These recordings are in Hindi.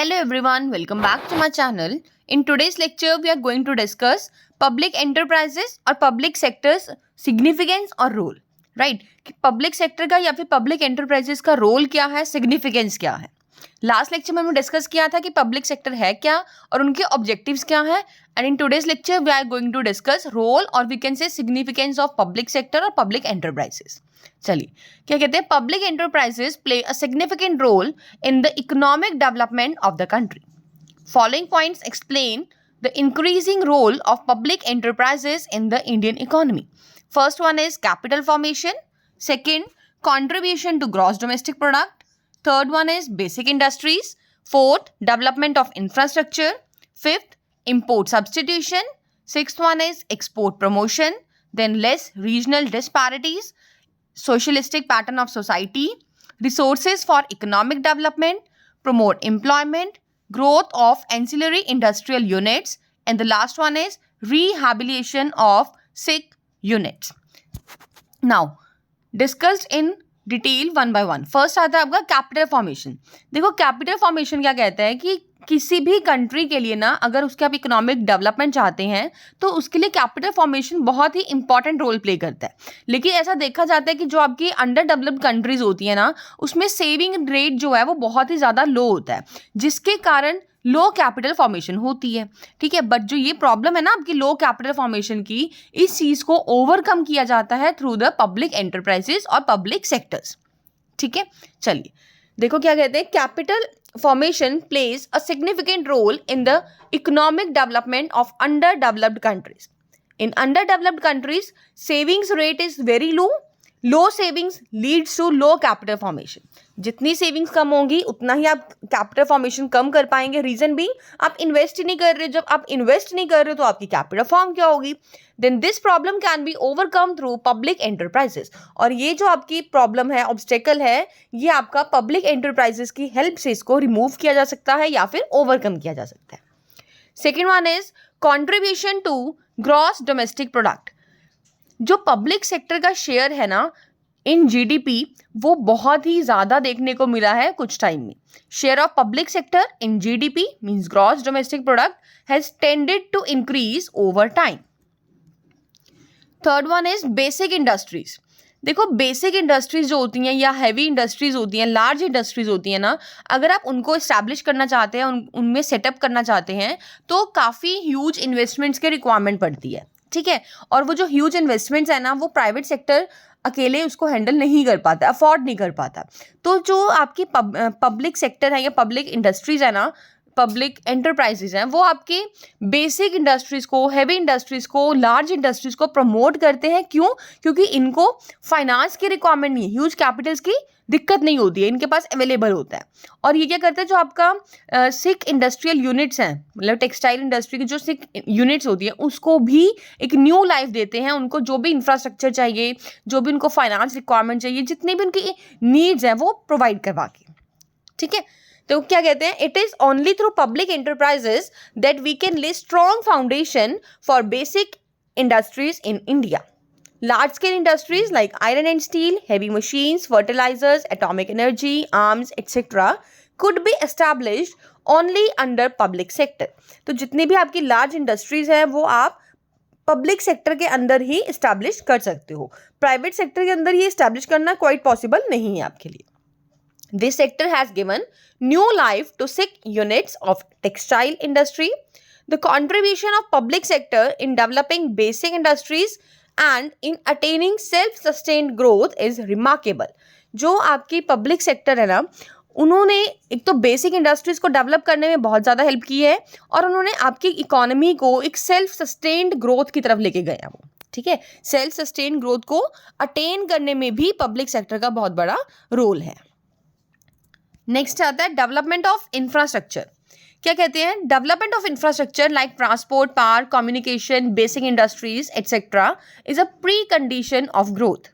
Hello everyone, welcome back to my channel. In today's lecture, we are going to discuss public enterprises और public sector's significance और role. Right? कि public sector का या फिर public enterprises का role क्या है, significance क्या है. लास्ट लेक्चर में हमने डिस्कस किया था कि पब्लिक सेक्टर है क्या और उनके ऑब्जेक्टिव्स क्या है. And in today's lecture we are going to discuss role और we can say significance of public sector और पब्लिक एंटरप्राइजेस. चलिए, क्या कहते हैं, public enterprises play a significant role in the economic development of the country. Following points explain the increasing role of public enterprises in the Indian economy. First one is capital formation, second contribution to gross domestic product, third one is basic industries, fourth development of infrastructure, fifth import substitution, sixth one is export promotion, then less regional disparities, socialistic pattern of society, resources for economic development, promote employment, growth of ancillary industrial units, and the last one is rehabilitation of sick units. Now discussed in detail one by one. First आता है आपका कैपिटल फॉर्मेशन. देखो, कैपिटल फॉर्मेशन क्या कहता है कि किसी भी कंट्री के लिए ना, अगर उसके आप इकोनॉमिक डेवलपमेंट चाहते हैं तो उसके लिए कैपिटल फॉर्मेशन बहुत ही इंपॉर्टेंट रोल प्ले करता है. लेकिन ऐसा देखा जाता है कि जो आपकी अंडर डेवलप्ड कंट्रीज होती है ना, उसमें सेविंग रेट जो है वो बहुत ही ज़्यादा लो होता है, जिसके कारण लो कैपिटल फॉर्मेशन होती है. ठीक है, बट जो ये प्रॉब्लम है ना आपकी लो कैपिटल फॉर्मेशन की, इस चीज़ को ओवरकम किया जाता है थ्रू द पब्लिक एंटरप्राइजेस और पब्लिक सेक्टर्स. ठीक है, चलिए देखो क्या कहते हैं, capital formation plays a significant role in the economic development of underdeveloped countries. In underdeveloped countries, savings rate is very low. Low savings leads to low capital formation. जितनी सेविंग्स कम होंगी उतना ही आप कैपिटल फॉर्मेशन कम कर पाएंगे. रीजन भी आप इन्वेस्ट ही नहीं कर रहे. जब आप इन्वेस्ट नहीं कर रहे तो आपकी कैपिटल फॉर्म क्या होगी. Then this problem can be overcome through public enterprises. और ये जो आपकी प्रॉब्लम है, ऑब्स्टेकल है, ये आपका पब्लिक एंटरप्राइजेस की हेल्प से इसको रिमूव किया जा सकता है या फिर ओवरकम किया जा सकता है. Second one is contribution to gross domestic product. जो पब्लिक सेक्टर का शेयर है ना इन जीडीपी, वो बहुत ही ज़्यादा देखने को मिला है कुछ टाइम में. Share of public sector in GDP means gross domestic product has tended to increase over time. Third one is basic industries. देखो, बेसिक इंडस्ट्रीज जो होती हैं या हैवी इंडस्ट्रीज होती हैं, लार्ज इंडस्ट्रीज होती हैं ना, अगर आप उनको इस्टेब्लिश करना चाहते हैं, उनमें सेटअप करना चाहते हैं, तो काफ़ी ह्यूज इन्वेस्टमेंट्स की रिक्वायरमेंट पड़ती है. ठीक है, और वो जो ह्यूज इन्वेस्टमेंट्स है ना, वो प्राइवेट सेक्टर अकेले उसको हैंडल नहीं कर पाता, अफोर्ड नहीं कर पाता. तो जो आपकी पब्लिक सेक्टर है या पब्लिक इंडस्ट्रीज है ना, पब्लिक एंटरप्राइजेज हैं, वो आपके बेसिक इंडस्ट्रीज़ को, हैवी इंडस्ट्रीज़ को, लार्ज इंडस्ट्रीज़ को प्रमोट करते हैं. क्यों? क्योंकि इनको फाइनेंस की रिक्वायरमेंट नहीं है, ह्यूज कैपिटल्स की दिक्कत नहीं होती है, इनके पास अवेलेबल होता है. और ये क्या करते हैं, जो आपका सिक इंडस्ट्रियल यूनिट्स हैं, मतलब टेक्सटाइल इंडस्ट्री की जो सिक यूनिट्स होती हैं, उसको भी एक न्यू लाइफ देते हैं. उनको जो भी इंफ्रास्ट्रक्चर चाहिए, जो भी उनको फाइनेंस रिक्वायरमेंट चाहिए, जितनी भी उनकी नीड्स हैं, वो प्रोवाइड करवा के. ठीक है, तो क्या कहते हैं, it is only through public enterprises that we can lay strong foundation for basic industries in India. Large scale industries like iron and steel, heavy machines, fertilizers, atomic energy, arms, etc. could be established only under public sector. तो जितनी भी आपकी large industries हैं वो आप पब्लिक सेक्टर के अंदर ही इस्टेब्लिश कर सकते हो. प्राइवेट सेक्टर के अंदर ये इस्टेब्लिश करना क्वाइट पॉसिबल नहीं है आपके लिए. This sector has given new life to 6 units of textile industry. The contribution of public sector in developing basic industries and in attaining self-sustained growth is remarkable. जो आपकी पब्लिक सेक्टर है ना, उन्होंने एक तो बेसिक इंडस्ट्रीज को डेवलप करने में बहुत ज़्यादा हेल्प की है और उन्होंने आपकी इकोनॉमी को एक सेल्फ सस्टेन्ड ग्रोथ की तरफ लेके गए हैं वो. ठीक है, सेल्फ सस्टेन्ड ग्रोथ को अटेन करने में भी पब्लिक सेक्टर का बहुत बड़ा रोल है. नेक्स्ट आता है डेवलपमेंट ऑफ इंफ्रास्ट्रक्चर. क्या कहते हैं, development of infrastructure like transport, power, communication, basic industries etcetera is a precondition of growth.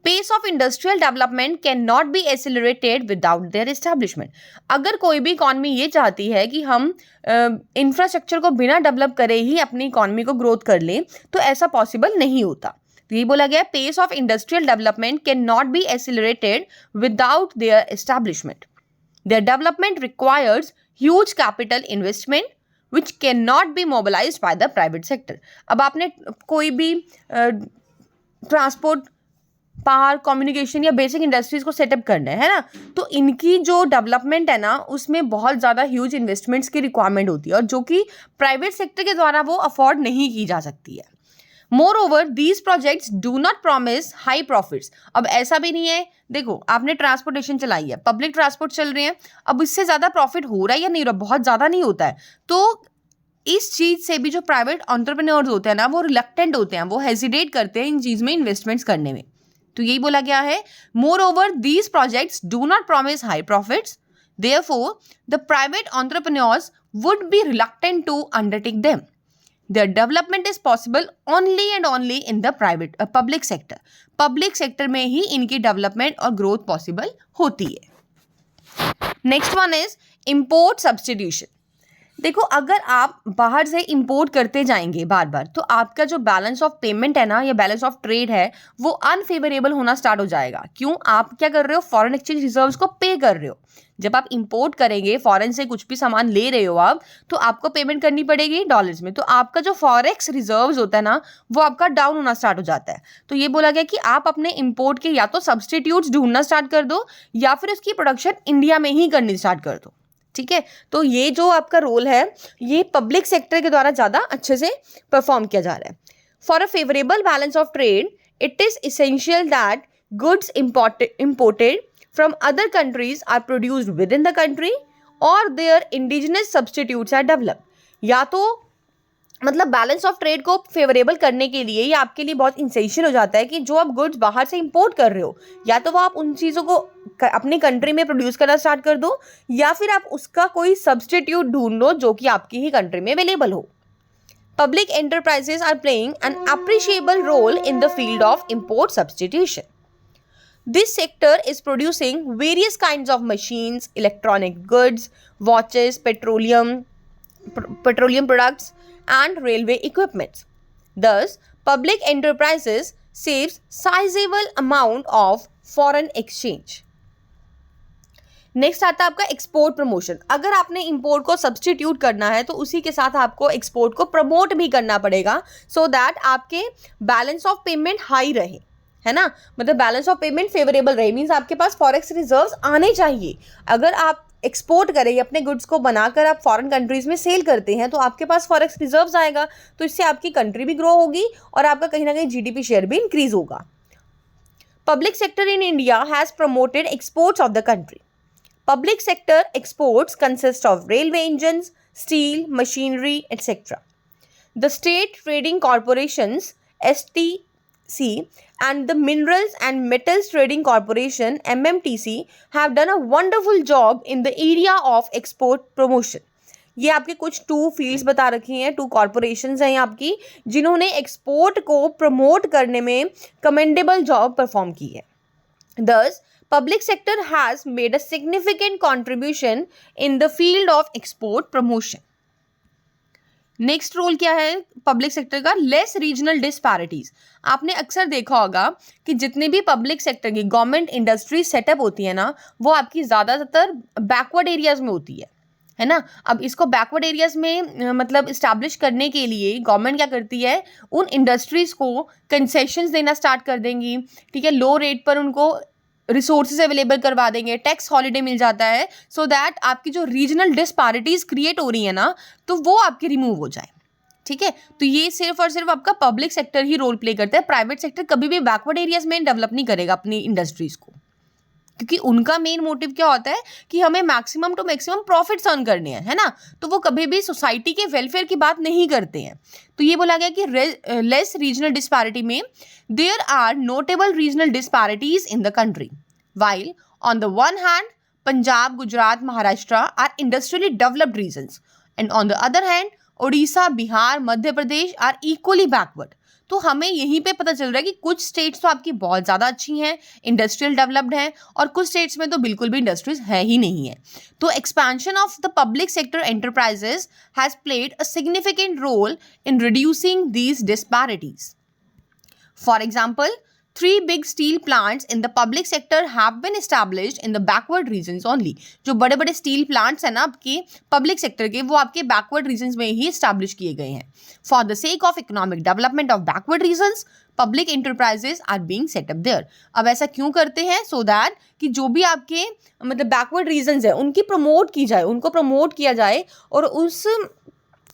Pace of industrial development can not be accelerated without their establishment. अगर कोई भी इकॉनमी ये चाहती है कि हम इंफ्रास्ट्रक्चर को बिना डेवलप करे ही अपनी इकॉनमी को ग्रोथ कर लें, तो ऐसा पॉसिबल नहीं होता. तो ये बोला गया, pace of industrial development can not be accelerated without their establishment. Their development requires huge capital investment which cannot be mobilized by the private sector. अब आपने कोई भी ट्रांसपोर्ट, पावर, कम्युनिकेशन या बेसिक इंडस्ट्रीज को सेटअप करना है ना, तो इनकी जो डेवलपमेंट है ना उसमें बहुत ज़्यादा ह्यूज इन्वेस्टमेंट्स की रिक्वायरमेंट होती है और जो कि प्राइवेट सेक्टर के द्वारा वो अफोर्ड नहीं की जा सकती है. Moreover, these projects do not promise high profits. अब ऐसा भी नहीं है, देखो आपने ट्रांसपोर्टेशन चलाई है, पब्लिक ट्रांसपोर्ट चल रहे हैं, अब इससे ज़्यादा प्रॉफिट हो रहा है या नहीं हो रहा, बहुत ज़्यादा नहीं होता है. तो इस चीज़ से भी जो प्राइवेट एंटरप्रेन्योर्स होते हैं ना वो रिलक्टेंट होते हैं, वो हेजिटेट करते हैं इन चीज़ में इन्वेस्टमेंट्स करने में. तो यही बोला गया है, Moreover, these projects do not promise high profits. Therefore, the private entrepreneurs would be reluctant to undertake them. Their development is possible only and only in the public sector. Public sector में ही इनकी development और growth possible होती है. Next one is import substitution. देखो अगर आप बाहर से इंपोर्ट करते जाएंगे बार बार तो आपका जो बैलेंस ऑफ पेमेंट है ना या बैलेंस ऑफ ट्रेड है वो अनफेवरेबल होना स्टार्ट हो जाएगा. क्यों? आप क्या कर रहे हो, फॉरेन एक्सचेंज रिजर्व्स को पे कर रहे हो. जब आप इंपोर्ट करेंगे, फॉरेन से कुछ भी सामान ले रहे हो आप, तो आपको पेमेंट करनी पड़ेगी डॉलर्स में, तो आपका जो फॉरेक्स रिजर्व्स होता है ना वो आपका डाउन होना स्टार्ट हो जाता है. तो ये बोला गया कि आप अपने इंपोर्ट के या तो सब्सटीट्यूट्स ढूंढना स्टार्ट कर दो या फिर उसकी प्रोडक्शन इंडिया में ही करनी स्टार्ट कर दो. ठीक है, तो ये जो आपका रोल है ये पब्लिक सेक्टर के द्वारा ज़्यादा अच्छे से परफॉर्म किया जा रहा है. For a favourable balance of trade it is essential that goods imported from other countries are produced within the country or their indigenous substitutes are developed. या तो मतलब बैलेंस ऑफ ट्रेड को फेवरेबल करने के लिए ये आपके लिए बहुत इंसेंशियल हो जाता है कि जो आप गुड्स बाहर से इंपोर्ट कर रहे हो या तो वो आप उन चीज़ों को अपनी कंट्री में प्रोड्यूस करना स्टार्ट कर दो या फिर आप उसका कोई सब्सटीट्यूट ढूंढ लो जो कि आपकी ही कंट्री में अवेलेबल हो. Public enterprises are playing an appreciable role in the field of import substitution. This sector is producing various kinds of machines, electronic goods, watches, petroleum products, and railway equipment. Thus, public enterprises saves sizable amount of foreign exchange. Next आता है आपका एक्सपोर्ट प्रमोशन. अगर आपने इंपोर्ट को सब्सटीट्यूट करना है तो उसी के साथ आपको एक्सपोर्ट को प्रमोट भी करना पड़ेगा सो दैट आपके बैलेंस ऑफ पेमेंट हाई रहे, है ना, मतलब बैलेंस ऑफ पेमेंट फेवरेबल रहे. मीन्स आपके पास फॉरेक्स रिजर्व्स आने चाहिए. अगर आप एक्सपोर्ट करें, अपने गुड्स को बनाकर आप फॉरेन कंट्रीज़ में सेल करते हैं तो आपके पास फॉरेक्स रिजर्व्स आएगा, तो इससे आपकी कंट्री भी ग्रो होगी और आपका कहीं ना कहीं जीडीपी शेयर भी इंक्रीज होगा. Public sector in India has promoted exports of the country. Public sector exports consist of railway engines, steel, machinery, etc. The state trading corporations, STC, and the Minerals and Metals Trading Corporation, MMTC, have done a wonderful job in the area of export promotion. ये आपके कुछ टू फील्ड्स बता रखी हैं, टू कॉरपोरेशंस हैं आपकी जिन्होंने एक्सपोर्ट को प्रमोट करने में कमेंडेबल जॉब परफॉर्म की है. Thus, public sector has made a significant contribution in the field of export promotion. Next role क्या है पब्लिक सेक्टर का? Less regional disparities. आपने अक्सर देखा होगा कि जितने भी पब्लिक सेक्टर की गवर्नमेंट इंडस्ट्री सेटअप होती है ना वो आपकी ज़्यादातर बैकवर्ड एरियाज में होती है ना. अब इसको बैकवर्ड एरियाज में मतलब इस्टेब्लिश करने के लिए गवर्नमेंट क्या करती है, उन इंडस्ट्रीज़ को कंसेशंस देना स्टार्ट कर देंगी. ठीक है, लो रेट पर उनको रिसोर्सेज अवेलेबल करवा देंगे, टैक्स हॉलीडे मिल जाता है सो दैट आपकी जो रीजनल डिस्पैरिटीज क्रिएट हो रही है ना तो वो आपकी रिमूव हो जाए. ठीक है, तो ये सिर्फ और सिर्फ आपका पब्लिक सेक्टर ही रोल प्ले करता है. प्राइवेट सेक्टर कभी भी बैकवर्ड एरियाज में डेवलप नहीं करेगा अपनी इंडस्ट्रीज को, क्योंकि उनका मेन मोटिव क्या होता है कि हमें maximum to maximum profits earn करने हैं, है ना. तो वो कभी भी सोसाइटी के वेलफेयर की बात नहीं करते हैं. तो ये बोला गया कि लेस रीजनल डिस्पैरिटी में there are notable regional disparities in the country. While on the one hand Punjab, Gujarat, Maharashtra are industrially developed regions and on the other hand Odisha, Bihar, Madhya Pradesh are equally backward. तो हमें यहीं पे पता चल रहा है कि कुछ स्टेट्स तो आपकी बहुत ज़्यादा अच्छी हैं, इंडस्ट्रियल डेवलप्ड हैं, और कुछ स्टेट्स में तो बिल्कुल भी इंडस्ट्रीज है ही नहीं है. तो expansion of the public sector enterprises has played a significant role in reducing these disparities. For example, 3 big steel plants in the public sector have been established in the backward regions only. जो बड़े बड़े स्टील प्लांट्स हैं ना आपके पब्लिक सेक्टर के, वो आपके बैकवर्ड रीजन्स में ही स्टैब्लिश किए गए हैं. For the sake of economic development of backward regions public enterprises are being set up there. अब ऐसा क्यों करते हैं? सो दैट कि जो भी आपके मतलब बैकवर्ड रीजन्स है उनकी प्रमोट की जाए, उनको प्रमोट किया जाए, और उस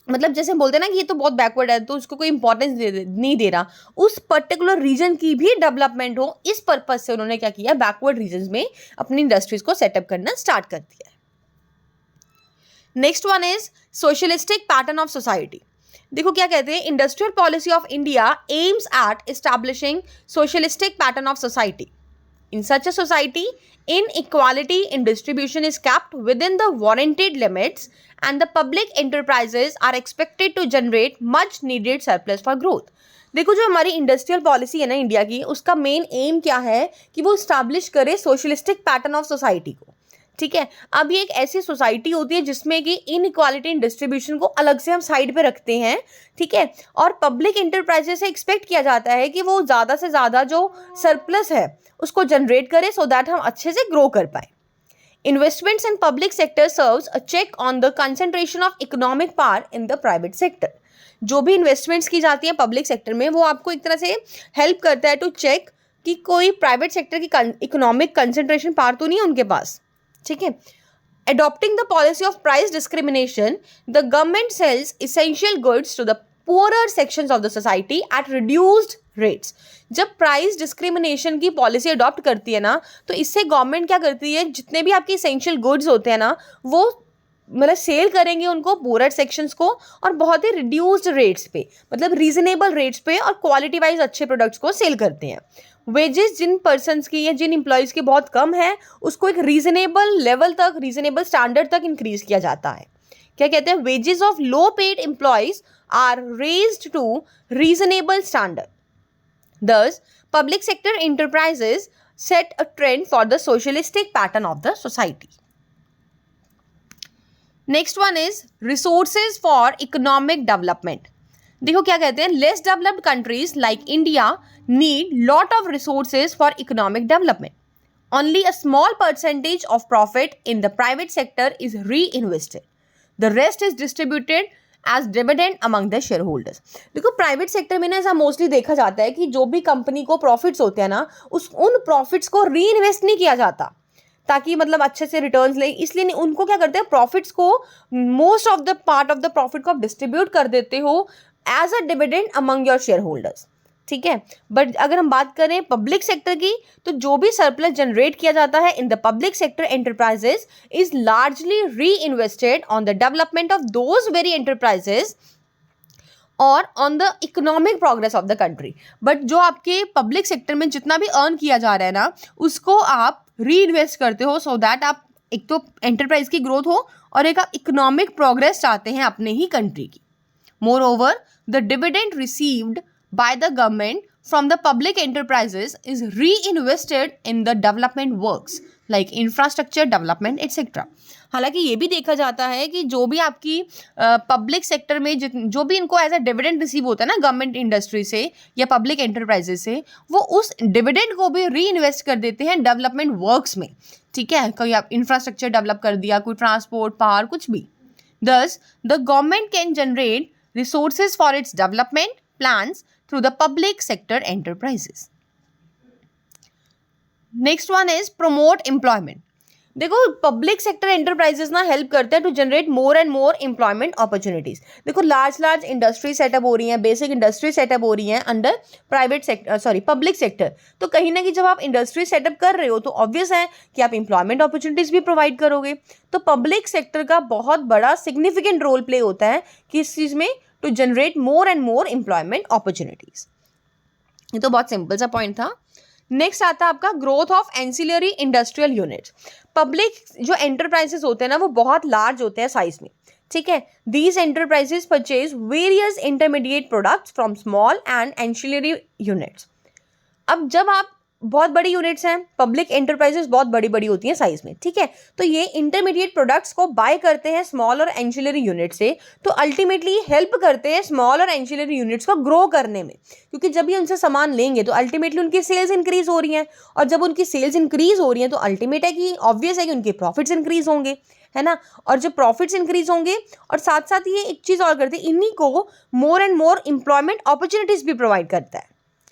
मतलब जैसे बोलते हैं ना कि ये तो बहुत बैकवर्ड है तो उसको कोई इंपॉर्टेंस नहीं दे रहा, उस पर्टिकुलर रीजन की भी डेवलपमेंट हो, इस पर्पज से उन्होंने क्या किया, बैकवर्ड रीजन्स में अपनी इंडस्ट्रीज को सेटअप करना स्टार्ट कर दिया है. Next one is socialistic pattern of society. देखो क्या कहते हैं, industrial policy of India aims at establishing socialistic pattern of society. In such a society, inequality in distribution is kept within the warranted limits and the public enterprises are expected to generate much needed surplus for growth. देखो जो हमारी इंडस्ट्रियल पॉलिसी है ना इंडिया की, उसका मेन एम क्या है कि वो स्टैब्लिश करे सोशलिस्टिक पैटर्न ऑफ सोसाइटी को. ठीक है, अब ये एक ऐसी सोसाइटी होती है जिसमें कि इनइक्वालिटी इन डिस्ट्रीब्यूशन को अलग से हम साइड पे रखते हैं. ठीक है, और पब्लिक एंटरप्राइजेस से एक्सपेक्ट किया जाता है कि वो ज़्यादा से ज़्यादा जो सरप्लस है उसको जनरेट करे सो दैट हम अच्छे से ग्रो कर पाए. Investments in public sector serves a check on the concentration of economic power in the private sector. जो भी इन्वेस्टमेंट्स की जाती हैं पब्लिक सेक्टर में, वो आपको एक तरह से हेल्प करता है टू चेक कि कोई प्राइवेट सेक्टर की इकोनॉमिक कंसंट्रेशन पावर तो नहीं है उनके पास. ठीक है, adopting the policy of price discrimination, the government sells essential goods to the poorer sections of the society at reduced rates. जब प्राइस डिस्क्रिमिनेशन की पॉलिसी अडॉप्ट करती है ना, तो इससे गवर्नमेंट क्या करती है, जितने भी आपके इसेंशियल गुड्स होते हैं ना, वो मतलब सेल करेंगे उनको पूरर सेक्शंस को, और बहुत ही रिड्यूस्ड रेट्स पे, मतलब रीजनेबल रेट्स पे, और क्वालिटी वाइज अच्छे प्रोडक्ट्स को सेल करते हैं. वेजेस जिन पर्सनस की या जिन एम्प्लॉयज़ की बहुत कम है, उसको एक रीजनेबल लेवल तक, रीजनेबल स्टैंडर्ड तक इंक्रीज किया जाता है. क्या कहते हैं, wages of low paid employees are raised to reasonable standard. Thus, public sector enterprises set a trend for the socialistic pattern of the society. Next one is resources for economic development. देखो क्या कहते हैं, less developed countries like India need lot of resources for economic development. Only a small percentage of profit in the private sector is reinvested. The rest is distributed as dividend among the shareholders. देखो प्राइवेट सेक्टर में ना ऐसा मोस्टली देखा जाता है कि जो भी कंपनी को प्रॉफिट्स होते हैं ना, उन प्रॉफिट्स को री इन्वेस्ट नहीं किया जाता ताकि मतलब अच्छे से रिटर्न्स ले, इसलिए नहीं, उनको क्या करते हैं, प्रॉफिट्स को most of the part of the profit को आप डिस्ट्रीब्यूट कर देते हो as a dividend among your shareholders. ठीक है, बट अगर हम बात करें पब्लिक सेक्टर की, तो जो भी सरप्लस जनरेट किया जाता है in the public sector enterprises is largely reinvested on the development of those very enterprises और on the economic progress of the country. But जो आपके पब्लिक सेक्टर में जितना भी अर्न किया जा रहा है ना, उसको आप री इन्वेस्ट करते हो सो दैट आप एक तो एंटरप्राइज की ग्रोथ हो और एक आप इकोनॉमिक प्रोग्रेस चाहते हैं अपने ही कंट्री की. More over the dividend received by the government from the public enterprises is reinvested in the development works like infrastructure development etc. हालांकि ये भी देखा जाता है कि जो भी आपकी पब्लिक सेक्टर में जो भी इनको एज अ डिविडेंड रिसीव होता है ना गवर्नमेंट इंडस्ट्री से या पब्लिक एंटरप्राइजेस से, वो उस डिविडेंड को भी री इन्वेस्ट कर देते हैं डेवलपमेंट वर्क्स में. ठीक है, कोई आप इंफ्रास्ट्रक्चर डेवलप कर दिया, कोई ट्रांसपोर्ट, पावर, कुछ भी. Thus, the government can generate resources for its development plans through the public sector enterprises. Next one is promote employment. देखो पब्लिक सेक्टर एंटरप्राइजेस ना हेल्प करते हैं to generate more and more employment opportunities. देखो लार्ज इंडस्ट्री सेटअप हो रही हैं, बेसिक इंडस्ट्री सेटअप हो रही हैं under private sector public sector. तो कहीं ना कहीं जब आप इंडस्ट्री सेटअप कर रहे हो तो ऑब्वियस है कि आप एम्प्लॉयमेंट अपॉर्चुनिटीज भी प्रोवाइड करोगे. तो पब्लिक सेक्टर का बहुत बड़ा सिग्निफिकेंट रोल प्ले होता है किस चीज़ में, to generate more and more employment opportunities. ये तो बहुत सिंपल सा पॉइंट था. नेक्स्ट आता है आपका growth of ancillary industrial units. Public जो एंटरप्राइजेस होते हैं ना वो बहुत लार्ज होते हैं साइज में. ठीक है, these enterprises purchase various intermediate products from small and ancillary units. अब जब आप बहुत बड़ी यूनिट्स हैं, पब्लिक एंटरप्राइजेस बहुत बड़ी बड़ी होती हैं साइज में, ठीक है। तो ये इंटरमीडिएट प्रोडक्ट्स को बाय करते हैं स्मॉल और एंशिलरी यूनिट से, तो अल्टीमेटली हेल्प करते हैं स्मॉल और एंशिलरी यूनिट्स को ग्रो करने में, क्योंकि जब भी उनसे सामान लेंगे तो अल्टीमेटली उनकी सेल्स इंक्रीज हो रही हैं, और जब उनकी सेल्स इंक्रीज हो रही हैं तो अल्टीमेट है कि ऑब्वियस है कि उनके प्रॉफिट्स इंक्रीज होंगे, है ना। और जब प्रॉफिट्स इंक्रीज होंगे और साथ साथ ये एक चीज़ और करते हैं, इन्हीं को more and more employment opportunities भी प्रोवाइड करता है।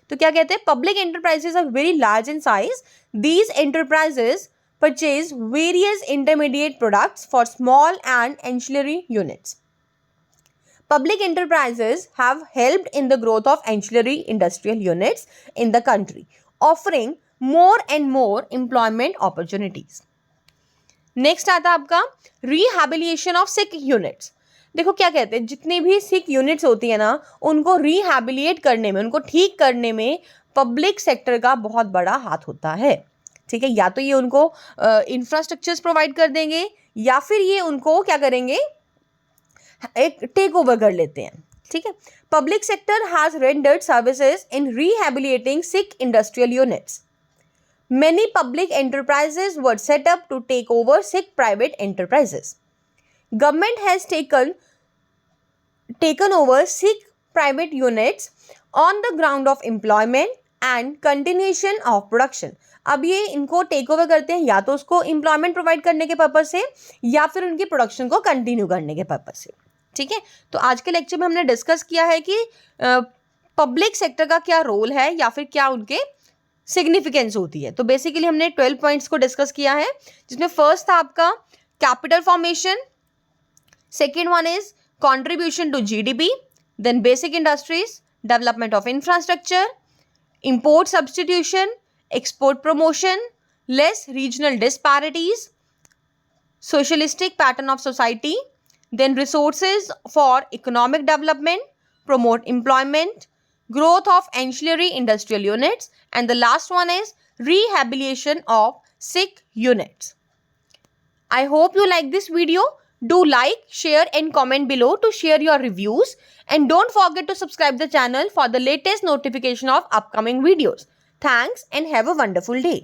तो क्या कहते हैं, public enterprises are very large in size, these enterprises purchase various intermediate products for small and ancillary units. Public enterprises have helped in the growth of ancillary industrial units in the country, offering more and more employment opportunities. Next आता है आपका रिहैबिलिटेशन ऑफ सिक यूनिट्स. देखो क्या कहते हैं, जितनी भी सिक यूनिट्स होती है ना, उनको रिहैबिलिएट करने में, उनको ठीक करने में पब्लिक सेक्टर का बहुत बड़ा हाथ होता है, ठीक है। या तो ये उनको इंफ्रास्ट्रक्चर्स प्रोवाइड कर देंगे, या फिर ये उनको क्या करेंगे, एक टेक ओवर कर लेते हैं, ठीक है. Public sector has rendered services in rehabilitating sick industrial units. Many public enterprises were set up to take over sick private enterprises. Government has taken over sick private units on the ground of employment and continuation of production. अब ये इनको टेक ओवर करते हैं, या तो उसको एम्प्लॉयमेंट प्रोवाइड करने के पर्पज से, या फिर उनकी प्रोडक्शन को कंटिन्यू करने के पर्पज से, ठीक है. तो आज के लेक्चर में हमने डिस्कस किया है कि पब्लिक सेक्टर का क्या रोल है, या फिर क्या उनके सिग्निफिकेंस होती है. तो बेसिकली हमने 12 पॉइंट्स को डिस्कस किया है, जिसमें फर्स्ट था आपका capital formation, second one is contribution to GDP, then basic industries, development of infrastructure, import substitution, export promotion, less regional disparities, socialistic pattern of society, then resources for economic development, promote employment, growth of ancillary industrial units, and the last one is rehabilitation of sick units. I hope you like this video. Do like, share and comment below to share your reviews, and don't forget to subscribe the channel for the latest notification of upcoming videos. Thanks and have a wonderful day.